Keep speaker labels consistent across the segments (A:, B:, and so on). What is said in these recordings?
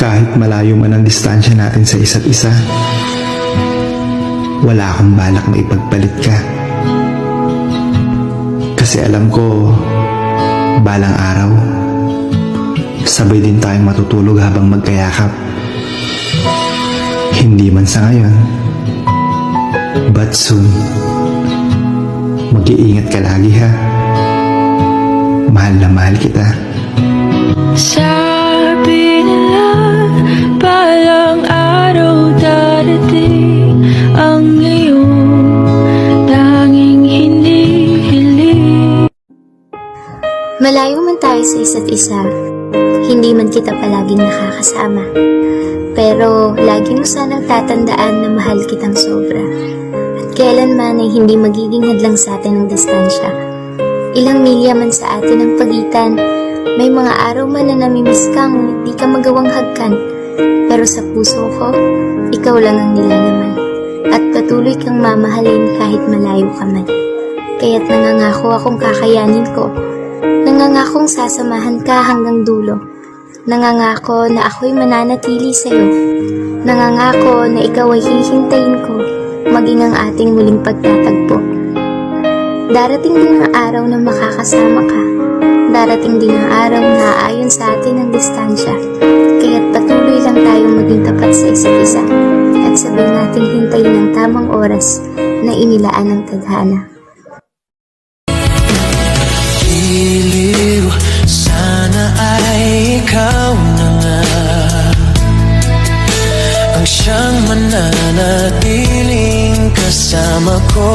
A: Kahit malayo man ang distansya natin sa isa't isa, wala akong balak na ipagpalit ka. Kasi alam ko, balang araw, sabay din tayong matutulog habang magkayakap. Hindi man sa ngayon, but soon. Mag-iingat ka lagi ha. Mahal na mahal kita.
B: Sabi nila, balang araw darating ang iyong tanging hindi hiling.
C: Malayo man tayo sa isa't isa, hindi man kita palaging nakakasama. Pero lagi mo sanang tatandaan na mahal kitang sobra. At kailanman ay hindi magiging hadlang sa atin ang distansya. Ilang milya man sa atin ang pagitan, may mga araw man na namimiss ka ngunit di ka magawang hagkan. Pero sa puso ko, ikaw lang ang nilalaman. At patuloy kang mamahalin kahit malayo ka man. Kaya't nangangako akong kakayanin ko. Nangangakong sasamahan ka hanggang dulo. Nangangako na ako'y mananatili sa'yo. Nangangako na ikaw ay hihintayin ko, maging ang ating muling pagtatagpo. Darating din ang araw na makakasama ka. Darating din ang araw na aayon sa atin ang distansya. Kaya't patuloy lang tayong maging tapat sa isa't isa. At sabay nating hintayin ang tamang oras na inilaan ng tadhana.
D: Giliw, sana ay ikaw na nga ang siyang mananatiling kasama ko.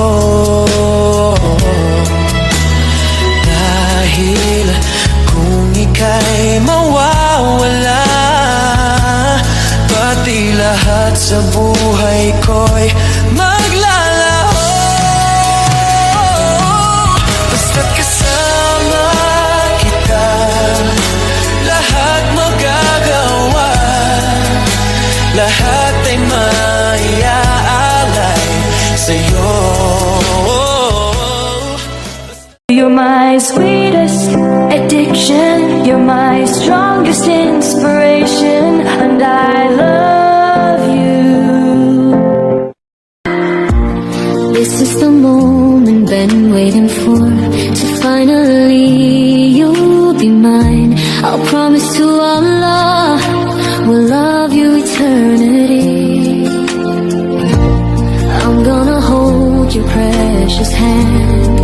D: Dahil kung ika'y mawawala, pati lahat sa buhay ko'y maglalaho. Basta't kasama kita, lahat magagawa, lahat ay maiaalay sa'yo.
B: You're my sweetest addiction, you're my strongest inspiration, and I love you.
E: This is the moment been waiting for, to finally you'll be mine. I'll promise to Allah, we'll love you eternity. I'm gonna hold your precious hand,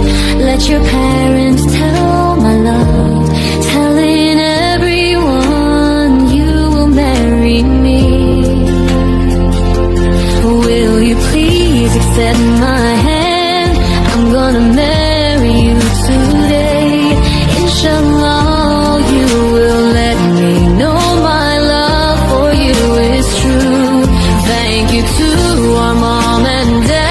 E: let your parents tell my love, telling everyone you will marry me. Will you please accept my hand? I'm gonna marry you today. Inshallah, you will let me know my love for you is true. Thank you to our mom and dad.